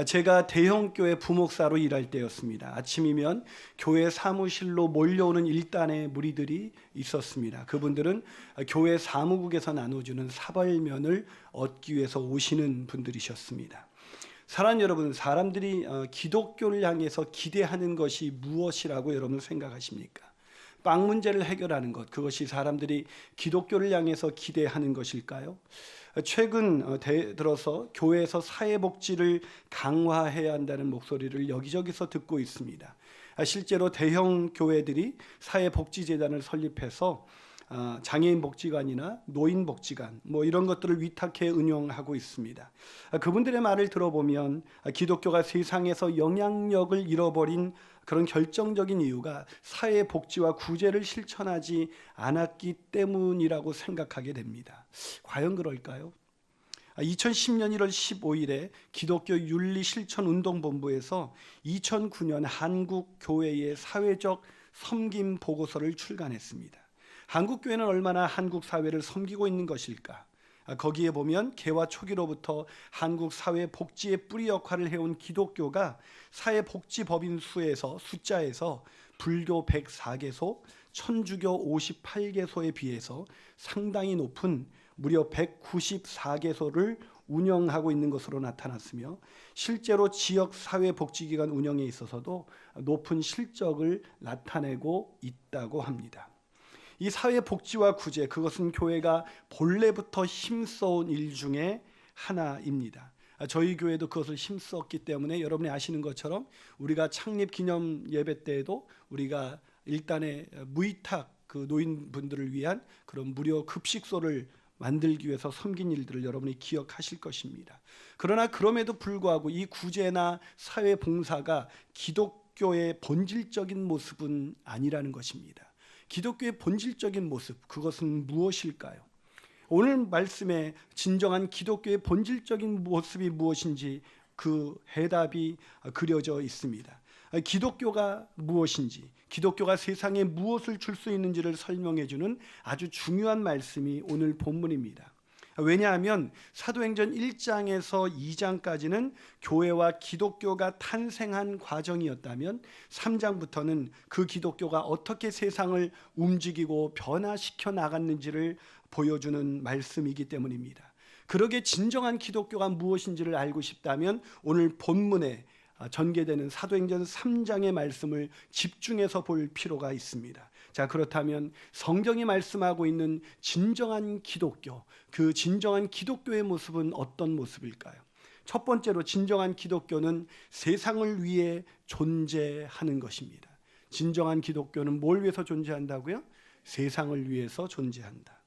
제가 대형교회 부목사로 일할 때였습니다. 아침이면 교회 사무실로 몰려오는 일단의 무리들이 있었습니다. 그분들은 교회 사무국에서 나눠주는 사발면을 얻기 위해서 오시는 분들이셨습니다. 사랑하는 여러분, 사람들이 기독교를 향해서 기대하는 것이 무엇이라고 여러분 생각하십니까? 빵 문제를 해결하는 것, 그것이 사람들이 기독교를 향해서 기대하는 것일까요? 최근 들어서 교회에서 사회복지를 강화해야 한다는 목소리를 여기저기서 듣고 있습니다. 실제로 대형 교회들이 사회복지재단을 설립해서 장애인 복지관이나 노인 복지관 이런 것들을 위탁해 운영하고 있습니다. 그분들의 말을 들어보면 기독교가 세상에서 영향력을 잃어버린 그런 결정적인 이유가 사회복지와 구제를 실천하지 않았기 때문이라고 생각하게 됩니다. 과연 그럴까요? 2010년 1월 15일에 기독교 윤리실천운동본부에서 2009년 한국교회의 사회적 섬김 보고서를 출간했습니다. 한국교회는 얼마나 한국 사회를 섬기고 있는 것일까? 거기에 보면 개화 초기로부터 한국 사회 복지의 뿌리 역할을 해온 기독교가 사회복지법인 숫자에서 불교 104개소, 천주교 58개소에 비해서 상당히 높은 무려 194개소를 운영하고 있는 것으로 나타났으며, 실제로 지역 사회복지기관 운영에 있어서도 높은 실적을 나타내고 있다고 합니다. 이 사회복지와 구제, 그것은 교회가 본래부터 힘써온 일 중에 하나입니다. 저희 교회도 그것을 힘썼기 때문에 여러분이 아시는 것처럼 우리가 창립 기념 예배 때에도 우리가 일단의 무위탁 노인분들을 위한 그런 무료 급식소를 만들기 위해서 섬긴 일들을 여러분이 기억하실 것입니다. 그러나 그럼에도 불구하고 이 구제나 사회봉사가 기독교의 본질적인 모습은 아니라는 것입니다. 기독교의 본질적인 모습, 그것은 무엇일까요? 오늘 말씀에 진정한 기독교의 본질적인 모습이 무엇인지 그 해답이 그려져 있습니다. 기독교가 무엇인지, 기독교가 세상에 무엇을 줄 수 있는지를 설명해 주는 아주 중요한 말씀이 오늘 본문입니다. 왜냐하면 사도행전 1장에서 2장까지는 교회와 기독교가 탄생한 과정이었다면 3장부터는 그 기독교가 어떻게 세상을 움직이고 변화시켜 나갔는지를 보여주는 말씀이기 때문입니다. 그러기에 진정한 기독교가 무엇인지를 알고 싶다면 오늘 본문에 전개되는 사도행전 3장의 말씀을 집중해서 볼 필요가 있습니다. 자, 그렇다면 성경이 말씀하고 있는 진정한 기독교, 그 진정한 기독교의 모습은 어떤 모습일까요? 첫 번째로 진정한 기독교는 세상을 위해 존재하는 것입니다. 진정한 기독교는 뭘 위해서 존재한다고요? 세상을 위해서 존재한다.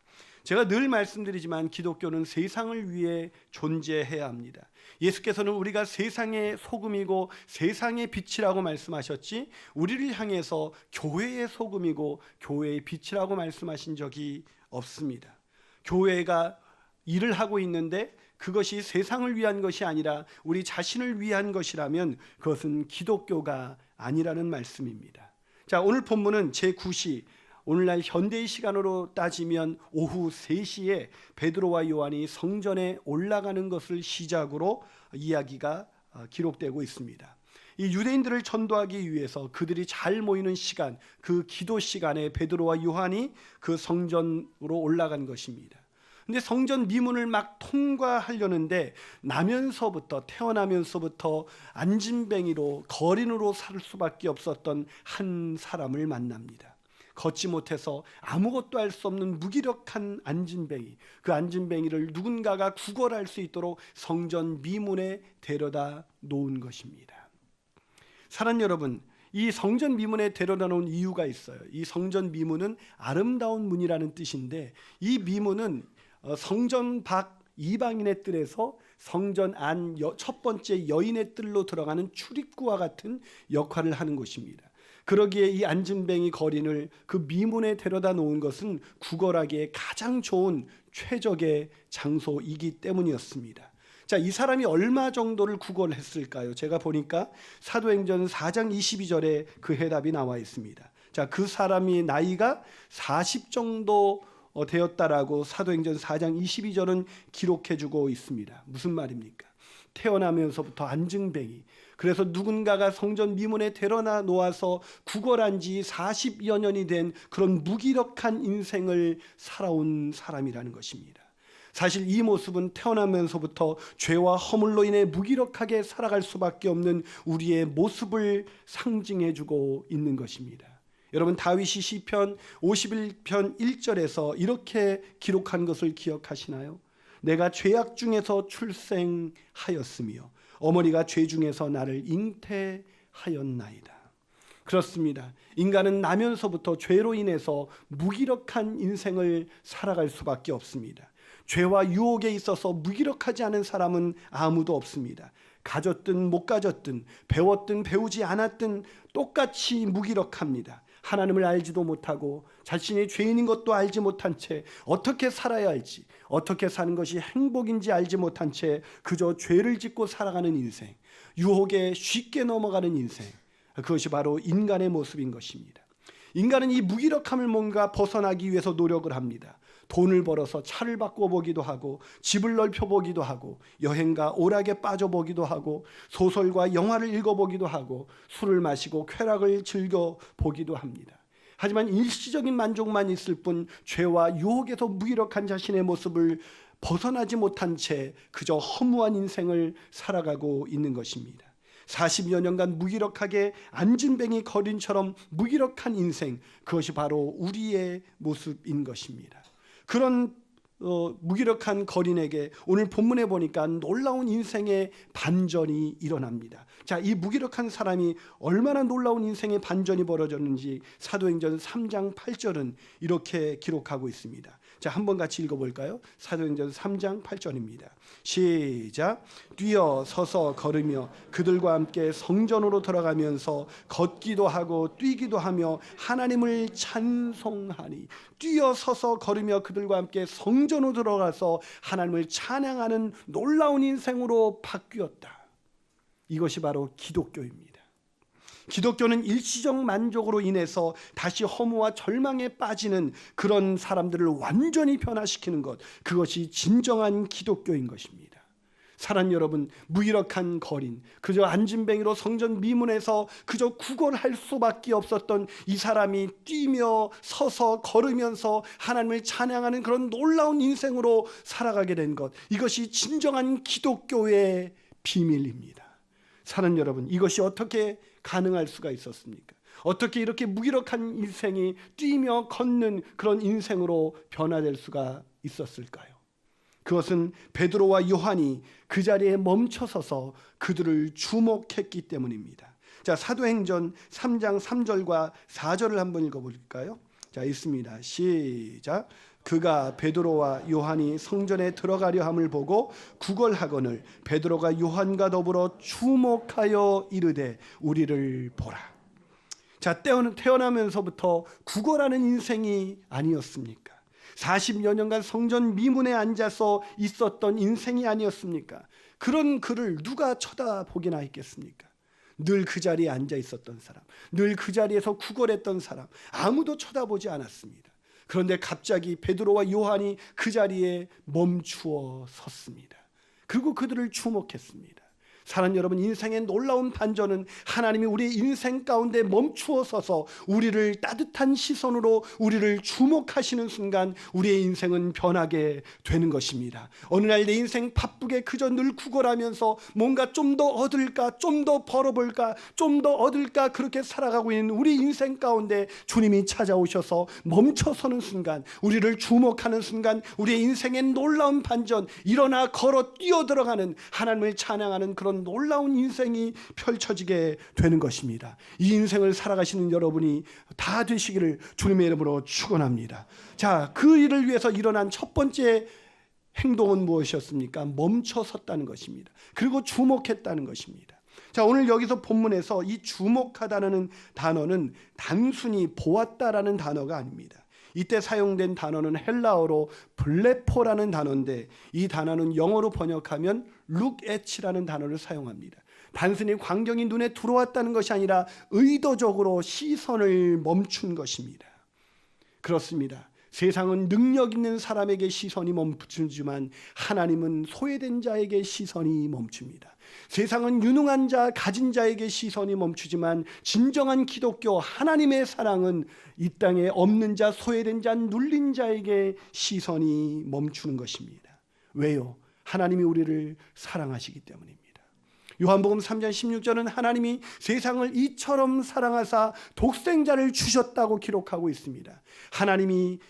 제가 늘 말씀드리지만 기독교는 세상을 위해 존재해야 합니다. 예수께서는 우리가 세상의 소금이고 세상의 빛이라고 말씀하셨지, 우리를 향해서 교회의 소금이고 교회의 빛이라고 말씀하신 적이 없습니다. 교회가 일을 하고 있는데 그것이 세상을 위한 것이 아니라 우리 자신을 위한 것이라면 그것은 기독교가 아니라는 말씀입니다. 자, 오늘 본문은 제9시, 오늘날 현대의 시간으로 따지면 오후 3시에 베드로와 요한이 성전에 올라가는 것을 시작으로 이야기가 기록되고 있습니다. 이 유대인들을 전도하기 위해서 그들이 잘 모이는 시간, 그 기도 시간에 베드로와 요한이 그 성전으로 올라간 것입니다. 근데 성전 미문을 막 통과하려는데 태어나면서부터 안진뱅이로 거린으로 살 수밖에 없었던 한 사람을 만납니다. 걷지 못해서 아무것도 할 수 없는 무기력한 안진뱅이, 그 안진뱅이를 누군가가 구걸할 수 있도록 성전 미문에 데려다 놓은 것입니다. 사랑하는 여러분, 이 성전 미문에 데려다 놓은 이유가 있어요. 이 성전 미문은 아름다운 문이라는 뜻인데, 이 미문은 성전 밖 이방인의 뜰에서 성전 안 첫 번째 여인의 뜰로 들어가는 출입구와 같은 역할을 하는 곳입니다. 그러기에 이 안진뱅이 거린을 그 미문에 데려다 놓은 것은 구걸하기에 가장 좋은 최적의 장소이기 때문이었습니다. 자, 이 사람이 얼마 정도를 구걸했을까요? 제가 보니까 사도행전 4장 22절에 그 해답이 나와 있습니다. 자, 그 사람이 나이가 40 정도 되었다라고 사도행전 4장 22절은 기록해주고 있습니다. 무슨 말입니까? 태어나면서부터 안증뱅이. 그래서 누군가가 성전 미문에 데려다 놓아서 구걸한 지 40여 년이 된 그런 무기력한 인생을 살아온 사람이라는 것입니다. 사실 이 모습은 태어나면서부터 죄와 허물로 인해 무기력하게 살아갈 수밖에 없는 우리의 모습을 상징해주고 있는 것입니다. 여러분, 다윗이 시편 51편 1절에서 이렇게 기록한 것을 기억하시나요? 내가 죄악 중에서 출생하였으며 어머니가 죄 중에서 나를 잉태하였나이다. 그렇습니다. 인간은 나면서부터 죄로 인해서 무기력한 인생을 살아갈 수밖에 없습니다. 죄와 유혹에 있어서 무기력하지 않은 사람은 아무도 없습니다. 가졌든 못 가졌든 배웠든 배우지 않았든 똑같이 무기력합니다. 하나님을 알지도 못하고 자신이 죄인인 것도 알지 못한 채 어떻게 살아야 할지, 어떻게 사는 것이 행복인지 알지 못한 채 그저 죄를 짓고 살아가는 인생, 유혹에 쉽게 넘어가는 인생, 그것이 바로 인간의 모습인 것입니다. 인간은 이 무기력함을 뭔가 벗어나기 위해서 노력을 합니다. 돈을 벌어서 차를 바꿔보기도 하고, 집을 넓혀보기도 하고, 여행과 오락에 빠져보기도 하고, 소설과 영화를 읽어보기도 하고, 술을 마시고 쾌락을 즐겨보기도 합니다. 하지만 일시적인 만족만 있을 뿐 죄와 유혹에서 무기력한 자신의 모습을 벗어나지 못한 채 그저 허무한 인생을 살아가고 있는 것입니다. 40여 년간 무기력하게 안진뱅이 거린처럼 무기력한 인생, 그것이 바로 우리의 모습인 것입니다. 그런 무기력한 거린에게 오늘 본문에 보니까 놀라운 인생의 반전이 일어납니다. 자, 이 무기력한 사람이 얼마나 놀라운 인생의 반전이 벌어졌는지 사도행전 3장 8절은 이렇게 기록하고 있습니다. 자, 한번 같이 읽어볼까요? 사도행전 3장 8절입니다. 시작. 뛰어 서서 걸으며 그들과 함께 성전으로 들어가면서 걷기도 하고 뛰기도 하며 하나님을 찬송하니. 뛰어 서서 걸으며 그들과 함께 성전으로 들어가서 하나님을 찬양하는 놀라운 인생으로 바뀌었다. 이것이 바로 기독교입니다. 기독교는 일시적 만족으로 인해서 다시 허무와 절망에 빠지는 그런 사람들을 완전히 변화시키는 것, 그것이 진정한 기독교인 것입니다. 사랑 여러분, 무기력한 거린, 그저 안진뱅이로 성전 미문에서 그저 구걸할 수밖에 없었던 이 사람이 뛰며 서서 걸으면서 하나님을 찬양하는 그런 놀라운 인생으로 살아가게 된 것, 이것이 진정한 기독교의 비밀입니다. 사랑 여러분, 이것이 어떻게 가능할 수가 있었습니까? 어떻게 이렇게 무기력한 인생이 뛰며 걷는 그런 인생으로 변화될 수가 있었을까요? 그것은 베드로와 요한이 그 자리에 멈춰서서 그들을 주목했기 때문입니다. 자, 사도행전 3장 3절과 4절을 한번 읽어볼까요? 자, 있습니다. 시작. 그가 베드로와 요한이 성전에 들어가려 함을 보고 구걸하거늘 베드로가 요한과 더불어 주목하여 이르되 우리를 보라. 자, 태어나면서부터 구걸하는 인생이 아니었습니까? 40여 년간 성전 미문에 앉아서 있었던 인생이 아니었습니까? 그런 그를 누가 쳐다보기나 했겠습니까? 늘 그 자리에 앉아 있었던 사람, 늘 그 자리에서 구걸했던 사람, 아무도 쳐다보지 않았습니다. 그런데 갑자기 베드로와 요한이 그 자리에 멈추어 섰습니다. 그리고 그들을 주목했습니다. 사랑 여러분, 인생의 놀라운 반전은 하나님이 우리의 인생 가운데 멈추어 서서 우리를 따뜻한 시선으로 우리를 주목하시는 순간 우리의 인생은 변하게 되는 것입니다. 어느 날 내 인생 바쁘게 그저 늘 구걸하면서 뭔가 좀 더 얻을까, 좀 더 벌어볼까, 좀 더 얻을까 그렇게 살아가고 있는 우리 인생 가운데 주님이 찾아오셔서 멈춰서는 순간, 우리를 주목하는 순간 우리의 인생의 놀라운 반전, 일어나 걸어 뛰어들어가는 하나님을 찬양하는 그런 놀라운 인생이 펼쳐지게 되는 것입니다. 이 인생을 살아가시는 여러분이 다 되시기를 주님의 이름으로 축원합니다. 자, 그 일을 위해서 일어난 첫 번째 행동은 무엇이었습니까? 멈춰 섰다는 것입니다. 그리고 주목했다는 것입니다. 자, 오늘 여기서 본문에서 이 주목하다는 단어는 단순히 보았다라는 단어가 아닙니다. 이때 사용된 단어는 헬라어로 블레포라는 단어인데, 이 단어는 영어로 번역하면 look at라는 단어를 사용합니다. 단순히 광경이 눈에 들어왔다는 것이 아니라 의도적으로 시선을 멈춘 것입니다. 그렇습니다. 세상은 능력 있는 사람에게 시선이 멈추지만 하나님은 소외된 자에게 시선이 멈춥니다. 세상은 유능한 자, 가진 자에게 시선이 멈추지만 진정한 기독교 하나님의 사랑은 이 땅에 없는 자, 소외된 자, 눌린 자에게 시선이 멈추는 것입니다. 왜요? 하나님이 우리를 사랑하시기 때문입니다. 요한복음 3장 16절은 하나님이 세상을 이처럼 사랑하사 독생자를 주셨다고 기록하고 있습니다. 하나님이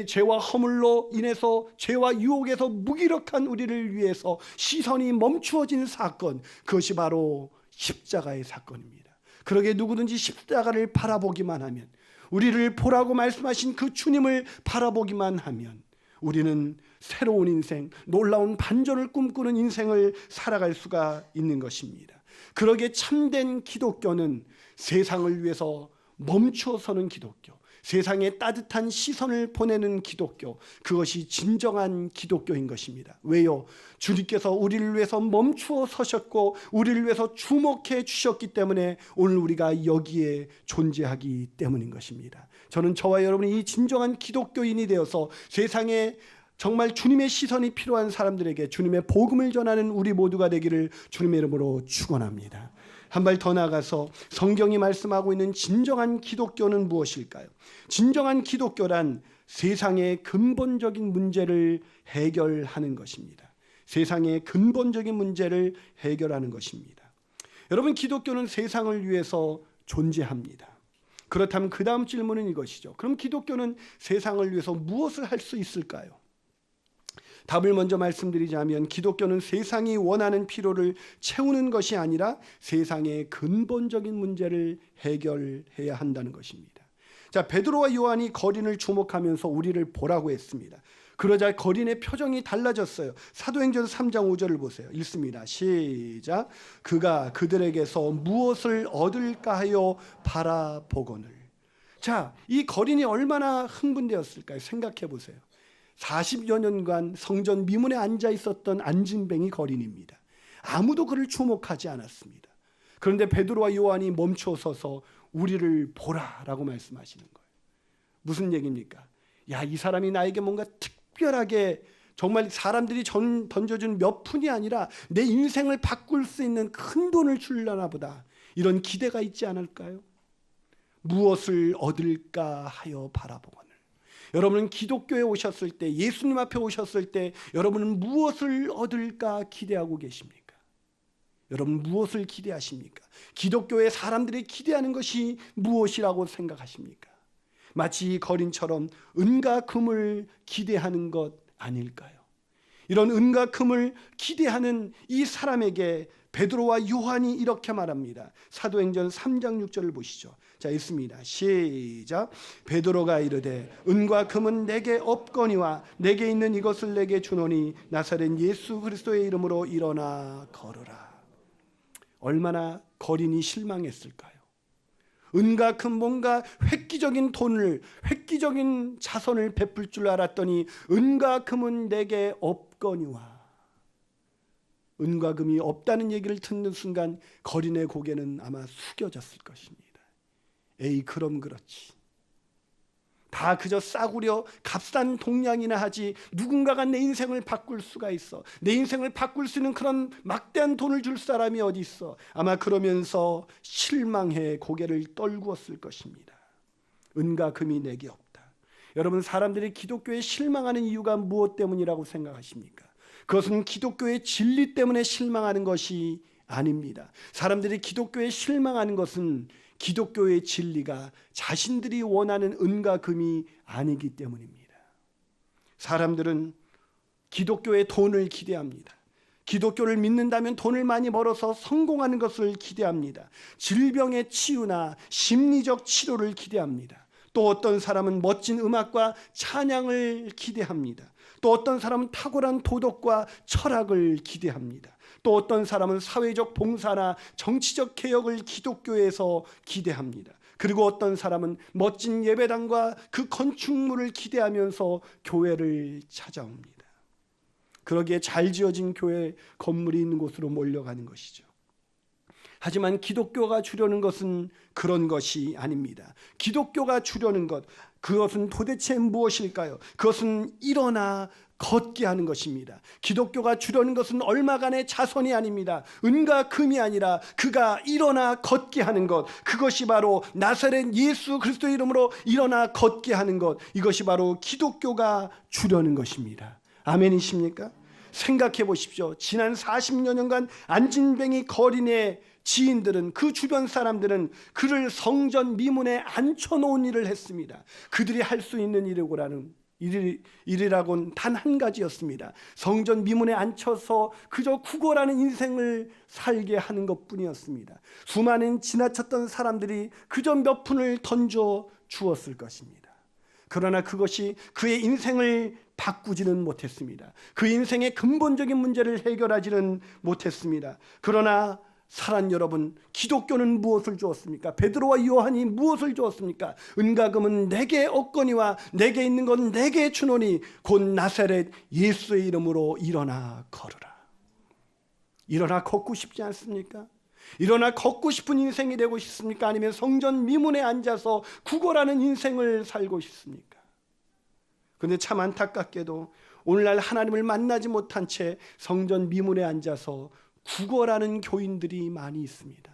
죄와 허물로 인해서 죄와 유혹에서 무기력한 우리를 위해서 시선이 멈추어진 사건, 그것이 바로 십자가의 사건입니다. 그러기에 누구든지 십자가를 바라보기만 하면, 우리를 보라고 말씀하신 그 주님을 바라보기만 하면 우리는 새로운 인생, 놀라운 반전을 꿈꾸는 인생을 살아갈 수가 있는 것입니다. 그러기에 참된 기독교는 세상을 위해서 멈추어서는 기독교, 세상에 따뜻한 시선을 보내는 기독교, 그것이 진정한 기독교인 것입니다. 왜요? 주님께서 우리를 위해서 멈추어 서셨고 우리를 위해서 주목해 주셨기 때문에 오늘 우리가 여기에 존재하기 때문인 것입니다. 저는 저와 여러분이 이 진정한 기독교인이 되어서 세상에 정말 주님의 시선이 필요한 사람들에게 주님의 복음을 전하는 우리 모두가 되기를 주님의 이름으로 축원합니다. 한 발 더 나가서 성경이 말씀하고 있는 진정한 기독교는 무엇일까요? 진정한 기독교란 세상의 근본적인 문제를 해결하는 것입니다. 세상의 근본적인 문제를 해결하는 것입니다. 여러분, 기독교는 세상을 위해서 존재합니다. 그렇다면 그 다음 질문은 이것이죠. 그럼 기독교는 세상을 위해서 무엇을 할 수 있을까요? 답을 먼저 말씀드리자면 기독교는 세상이 원하는 필요를 채우는 것이 아니라 세상의 근본적인 문제를 해결해야 한다는 것입니다. 자, 베드로와 요한이 거린을 주목하면서 우리를 보라고 했습니다. 그러자 거린의 표정이 달라졌어요. 사도행전 3장 5절을 보세요. 읽습니다. 시작. 그가 그들에게서 무엇을 얻을까 하여 바라보거늘. 자, 이 거린이 얼마나 흥분되었을까요? 생각해 보세요. 40여 년간 성전 미문에 앉아 있었던 안진뱅이 거린입니다. 아무도 그를 주목하지 않았습니다. 그런데 베드로와 요한이 멈춰서서 우리를 보라라고 말씀하시는 거예요. 무슨 얘기입니까? 야, 이 사람이 나에게 뭔가 특별하게 정말 사람들이 던져준 몇 푼이 아니라 내 인생을 바꿀 수 있는 큰 돈을 주려나 보다, 이런 기대가 있지 않을까요? 무엇을 얻을까 하여 바라보거늘. 여러분은 기독교에 오셨을 때, 예수님 앞에 오셨을 때 여러분은 무엇을 얻을까 기대하고 계십니까? 여러분 무엇을 기대하십니까? 기독교의 사람들이 기대하는 것이 무엇이라고 생각하십니까? 마치 거린처럼 은과 금을 기대하는 것 아닐까요? 이런 은과 금을 기대하는 이 사람에게 베드로와 요한이 이렇게 말합니다. 사도행전 3장 6절을 보시죠. 자, 읽습니다. 시작. 베드로가 이르되 은과 금은 내게 없거니와 내게 있는 이것을 내게 주노니 나사렛 예수 그리스도의 이름으로 일어나 걸으라. 얼마나 거린이 실망했을까요? 은과 금, 뭔가 획기적인 돈을, 획기적인 자선을 베풀 줄 알았더니 은과 금은 내게 없거니와. 은과 금이 없다는 얘기를 듣는 순간 거린의 고개는 아마 숙여졌을 것입니다. 에이, 그럼 그렇지. 다 그저 싸구려 값싼 동량이나 하지 누군가가 내 인생을 바꿀 수가 있어, 내 인생을 바꿀 수 있는 그런 막대한 돈을 줄 사람이 어디 있어. 아마 그러면서 실망해 고개를 떨구었을 것입니다. 은과 금이 내게 없다. 여러분, 사람들이 기독교에 실망하는 이유가 무엇 때문이라고 생각하십니까? 그것은 기독교의 진리 때문에 실망하는 것이 아닙니다. 사람들이 기독교에 실망하는 것은 기독교의 진리가 자신들이 원하는 은과 금이 아니기 때문입니다. 사람들은 기독교의 돈을 기대합니다. 기독교를 믿는다면 돈을 많이 벌어서 성공하는 것을 기대합니다. 질병의 치유나 심리적 치료를 기대합니다. 또 어떤 사람은 멋진 음악과 찬양을 기대합니다. 또 어떤 사람은 탁월한 도덕과 철학을 기대합니다. 또 어떤 사람은 사회적 봉사나 정치적 개혁을 기독교에서 기대합니다. 그리고 어떤 사람은 멋진 예배당과 그 건축물을 기대하면서 교회를 찾아옵니다. 그러기에 잘 지어진 교회 건물이 있는 곳으로 몰려가는 것이죠. 하지만 기독교가 주려는 것은 그런 것이 아닙니다. 기독교가 주려는 것, 그것은 도대체 무엇일까요? 그것은 일어나 걷게 하는 것입니다. 기독교가 주려는 것은 얼마간의 자선이 아닙니다. 은과 금이 아니라 그가 일어나 걷게 하는 것, 그것이 바로 나사렛 예수 그리스도의 이름으로 일어나 걷게 하는 것, 이것이 바로 기독교가 주려는 것입니다. 아멘이십니까? 생각해 보십시오. 지난 40여 년간 안진뱅이 거린의 지인들은, 그 주변 사람들은 그를 성전 미문에 앉혀놓은 일을 했습니다. 그들이 할 수 있는 일이라고는 단 한 가지였습니다. 성전 미문에 앉혀서 그저 구걸하는 인생을 살게 하는 것뿐이었습니다. 수많은 지나쳤던 사람들이 그저 몇 푼을 던져 주었을 것입니다. 그러나 그것이 그의 인생을 바꾸지는 못했습니다. 그 인생의 근본적인 문제를 해결하지는 못했습니다. 그러나 사랑 여러분, 기독교는 무엇을 주었습니까? 베드로와 요한이 무엇을 주었습니까? 은과 금은 내게 없거니와 내게 있는 건 내게 주노니 곧 나사렛 예수의 이름으로 일어나 걸으라. 일어나 걷고 싶지 않습니까? 일어나 걷고 싶은 인생이 되고 싶습니까? 아니면 성전 미문에 앉아서 구걸하는 인생을 살고 싶습니까? 그런데 참 안타깝게도 오늘날 하나님을 만나지 못한 채 성전 미문에 앉아서 구걸하는 교인들이 많이 있습니다.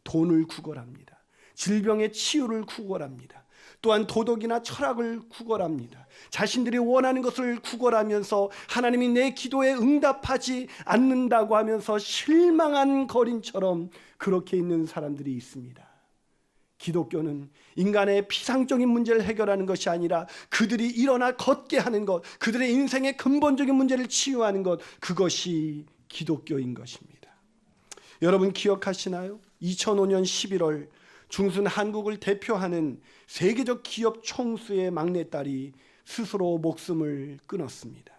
돈을 구걸합니다. 질병의 치유를 구걸합니다. 또한 도덕이나 철학을 구걸합니다. 자신들이 원하는 것을 구걸하면서 하나님이 내 기도에 응답하지 않는다고 하면서 실망한 거린처럼 그렇게 있는 사람들이 있습니다. 기독교는 인간의 피상적인 문제를 해결하는 것이 아니라 그들이 일어나 걷게 하는 것, 그들의 인생의 근본적인 문제를 치유하는 것, 그것이 기독교인 것입니다. 여러분 기억하시나요? 2005년 11월 중순 한국을 대표하는 세계적 기업 총수의 막내딸이 스스로 목숨을 끊었습니다.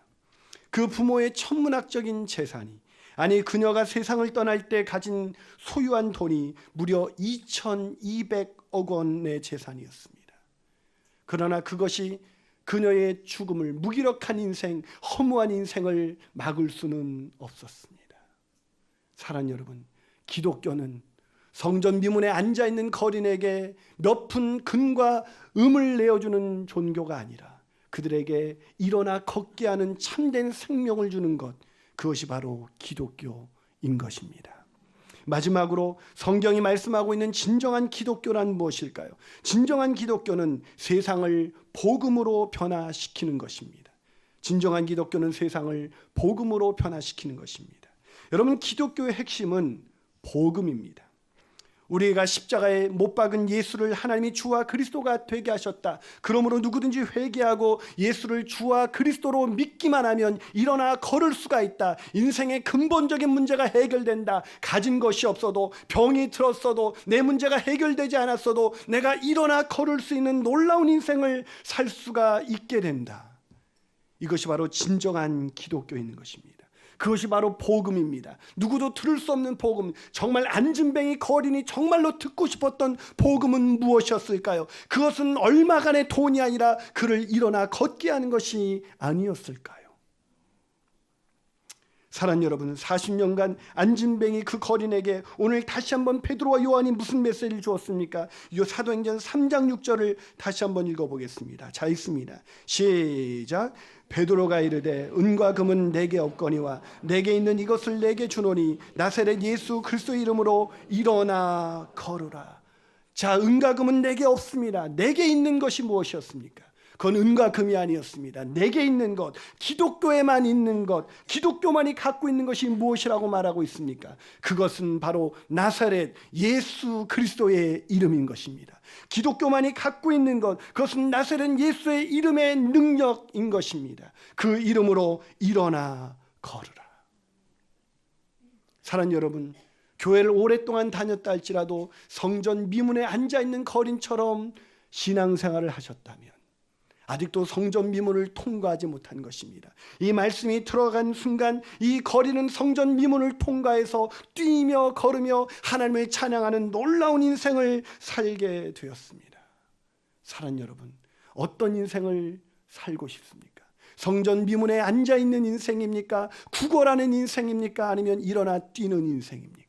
그 부모의 천문학적인 재산이, 아니 그녀가 세상을 떠날 때 가진 소유한 돈이 무려 2,200억 원의 재산이었습니다. 그러나 그것이 그녀의 죽음을, 무기력한 인생, 허무한 인생을 막을 수는 없었습니다. 사랑 여러분, 기독교는 성전 미문에 앉아있는 거린에게 몇 푼 금과 음을 내어주는 종교가 아니라 그들에게 일어나 걷게 하는 참된 생명을 주는 것, 그것이 바로 기독교인 것입니다. 마지막으로 성경이 말씀하고 있는 진정한 기독교란 무엇일까요? 진정한 기독교는 세상을 복음으로 변화시키는 것입니다. 진정한 기독교는 세상을 복음으로 변화시키는 것입니다. 여러분, 기독교의 핵심은 복음입니다. 우리가 십자가에 못 박은 예수를 하나님이 주와 그리스도가 되게 하셨다. 그러므로 누구든지 회개하고 예수를 주와 그리스도로 믿기만 하면 일어나 걸을 수가 있다. 인생의 근본적인 문제가 해결된다. 가진 것이 없어도, 병이 들었어도, 내 문제가 해결되지 않았어도 내가 일어나 걸을 수 있는 놀라운 인생을 살 수가 있게 된다. 이것이 바로 진정한 기독교인 것입니다. 그것이 바로 복음입니다. 누구도 들을 수 없는 복음, 정말 안진뱅이 거린이 정말로 듣고 싶었던 복음은 무엇이었을까요? 그것은 얼마간의 돈이 아니라 그를 일어나 걷게 하는 것이 아니었을까요? 사랑 여러분, 40년간 안진뱅이 그 거린에게 오늘 다시 한번 베드로와 요한이 무슨 메시지를 주었습니까? 사도행전 3장 6절을 다시 한번 읽어보겠습니다. 자, 있습니다. 시작. 베드로가 이르되 은과 금은 내게 없거니와 내게 있는 이것을 내게 주노니 나사렛 예수 그리스도의 이름으로 일어나 걸으라. 자, 은과 금은 내게 없습니다. 내게 있는 것이 무엇이었습니까? 그건 은과 금이 아니었습니다. 내게 있는 것, 기독교에만 있는 것, 기독교만이 갖고 있는 것이 무엇이라고 말하고 있습니까? 그것은 바로 나사렛 예수 그리스도의 이름인 것입니다. 기독교만이 갖고 있는 것, 그것은 나사렛 예수의 이름의 능력인 것입니다. 그 이름으로 일어나 걸으라. 사랑 여러분, 교회를 오랫동안 다녔다 할지라도 성전 미문에 앉아있는 거린처럼 신앙생활을 하셨다면 아직도 성전 미문을 통과하지 못한 것입니다. 이 말씀이 들어간 순간 이 거리는 성전 미문을 통과해서 뛰며 걸으며 하나님을 찬양하는 놀라운 인생을 살게 되었습니다. 사랑 여러분, 어떤 인생을 살고 싶습니까? 성전 미문에 앉아있는 인생입니까? 구걸하는 인생입니까? 아니면 일어나 뛰는 인생입니까?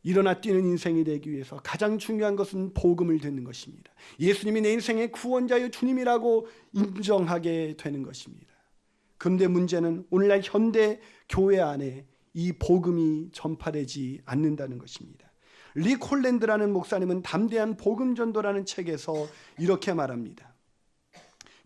일어나 뛰는 인생이 되기 위해서 가장 중요한 것은 복음을 듣는 것입니다. 예수님이 내 인생의 구원자여 주님이라고 인정하게 되는 것입니다. 그런데 문제는 오늘날 현대 교회 안에 이 복음이 전파되지 않는다는 것입니다. 릭 홀랜드라는 목사님은 담대한 복음 전도라는 책에서 이렇게 말합니다.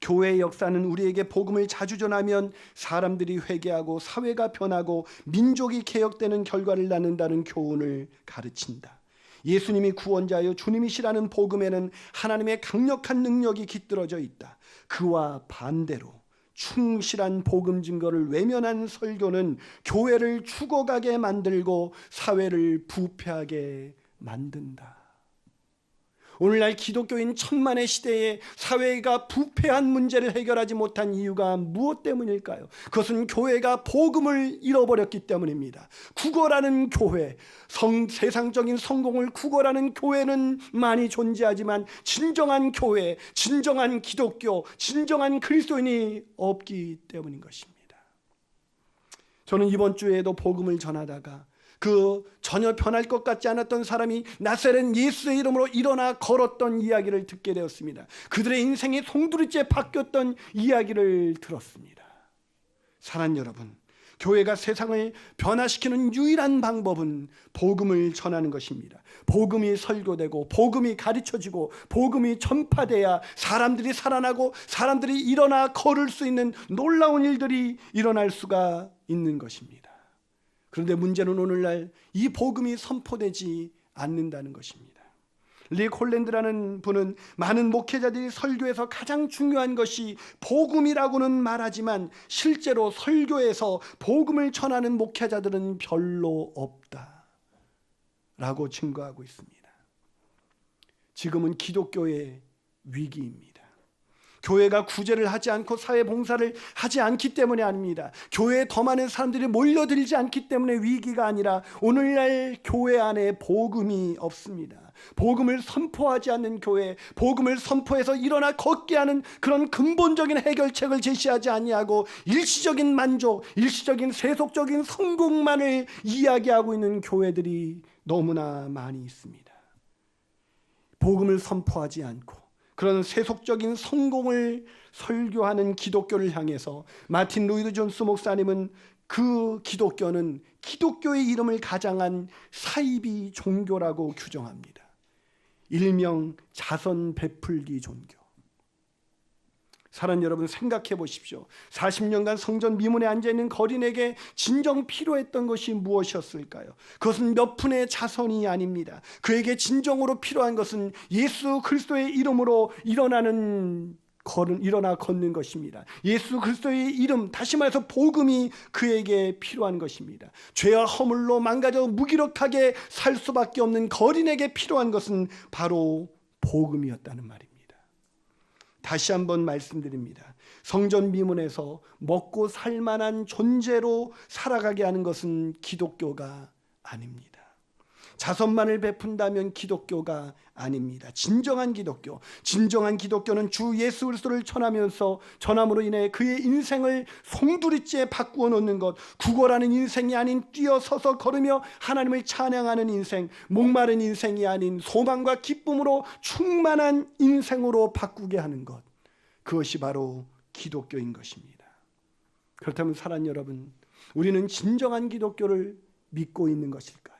교회의 역사는 우리에게 복음을 자주 전하면 사람들이 회개하고 사회가 변하고 민족이 개혁되는 결과를 낳는다는 교훈을 가르친다. 예수님이 구원자여 주님이시라는 복음에는 하나님의 강력한 능력이 깃들어져 있다. 그와 반대로 충실한 복음 증거를 외면한 설교는 교회를 죽어가게 만들고 사회를 부패하게 만든다. 오늘날 기독교인 천만의 시대에 사회가 부패한 문제를 해결하지 못한 이유가 무엇 때문일까요? 그것은 교회가 복음을 잃어버렸기 때문입니다. 구걸하는 교회, 세상적인 성공을 구걸하는 교회는 많이 존재하지만 진정한 교회, 진정한 기독교, 진정한 그리스도인이 없기 때문인 것입니다. 저는 이번 주에도 복음을 전하다가 전혀 변할 것 같지 않았던 사람이 나사렛 예수의 이름으로 일어나 걸었던 이야기를 듣게 되었습니다. 그들의 인생이 송두리째 바뀌었던 이야기를 들었습니다. 사랑하는 여러분, 교회가 세상을 변화시키는 유일한 방법은 복음을 전하는 것입니다. 복음이 설교되고 복음이 가르쳐지고 복음이 전파돼야 사람들이 살아나고 사람들이 일어나 걸을 수 있는 놀라운 일들이 일어날 수가 있는 것입니다. 그런데 문제는 오늘날 이 복음이 선포되지 않는다는 것입니다. 릭 홀랜드라는 분은 많은 목회자들이 설교에서 가장 중요한 것이 복음이라고는 말하지만 실제로 설교에서 복음을 전하는 목회자들은 별로 없다라고 증거하고 있습니다. 지금은 기독교의 위기입니다. 교회가 구제를 하지 않고 사회봉사를 하지 않기 때문이 아닙니다. 교회에 더 많은 사람들이 몰려들지 않기 때문에 위기가 아니라 오늘날 교회 안에 복음이 없습니다. 복음을 선포하지 않는 교회, 복음을 선포해서 일어나 걷게 하는 그런 근본적인 해결책을 제시하지 아니하고 일시적인 만족, 일시적인 세속적인 성공만을 이야기하고 있는 교회들이 너무나 많이 있습니다. 복음을 선포하지 않고 그런 세속적인 성공을 설교하는 기독교를 향해서 마틴 루이드 존스 목사님은 그 기독교는 기독교의 이름을 가장한 사이비 종교라고 규정합니다. 일명 자선 베풀기 종교. 사랑하는 여러분, 생각해 보십시오. 40년간 성전 미문에 앉아있는 거린에게 진정 필요했던 것이 무엇이었을까요? 그것은 몇 푼의 자선이 아닙니다. 그에게 진정으로 필요한 것은 예수 그리스도의 이름으로 일어나 걷는 것입니다. 예수 그리스도의 이름, 다시 말해서 복음이 그에게 필요한 것입니다. 죄와 허물로 망가져 무기력하게 살 수밖에 없는 거린에게 필요한 것은 바로 복음이었다는 말입니다. 다시 한번 말씀드립니다. 성전 미문에서 먹고 살 만한 존재로 살아가게 하는 것은 기독교가 아닙니다. 자선만을 베푼다면 기독교가 아닙니다. 진정한 기독교는 주 예수 그리스도를 전함으로 인해 그의 인생을 송두리째 바꾸어 놓는 것, 구걸하는 인생이 아닌 뛰어서서 걸으며 하나님을 찬양하는 인생, 목마른 인생이 아닌 소망과 기쁨으로 충만한 인생으로 바꾸게 하는 것, 그것이 바로 기독교인 것입니다. 그렇다면 사랑하는 여러분, 우리는 진정한 기독교를 믿고 있는 것일까요?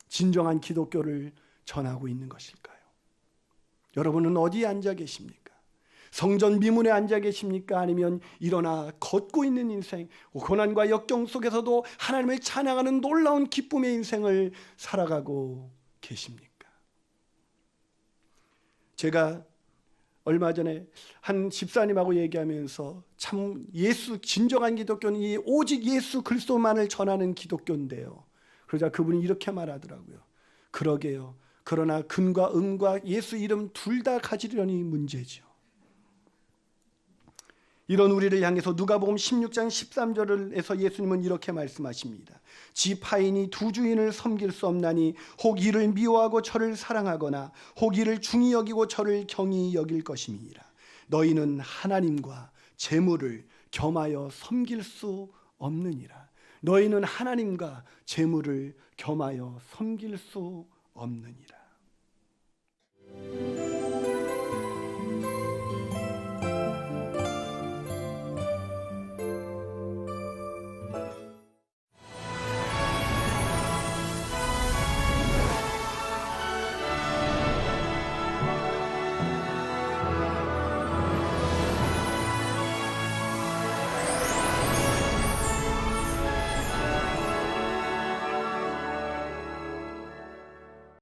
진정한 기독교를 전하고 있는 것일까요? 여러분은 어디에 앉아 계십니까? 성전 미문에 앉아 계십니까? 아니면 일어나 걷고 있는 인생, 고난과 역경 속에서도 하나님을 찬양하는 놀라운 기쁨의 인생을 살아가고 계십니까? 제가 얼마 전에 한 집사님하고 얘기하면서 참 진정한 기독교는 오직 예수 그리스도만을 전하는 기독교인데요. 그러자 그분이 이렇게 말하더라고요. 그러게요. 그러나 금과 은과 예수 이름 둘 다 가지려니 문제죠. 이런 우리를 향해서 누가복음 16장 13절에서 예수님은 이렇게 말씀하십니다. 집 하인이 두 주인을 섬길 수 없나니 혹 이를 미워하고 저를 사랑하거나 혹 이를 중히 여기고 저를 경히 여길 것임이니라. 너희는 하나님과 재물을 겸하여 섬길 수 없느니라. 너희는 하나님과 재물을 겸하여 섬길 수 없느니라.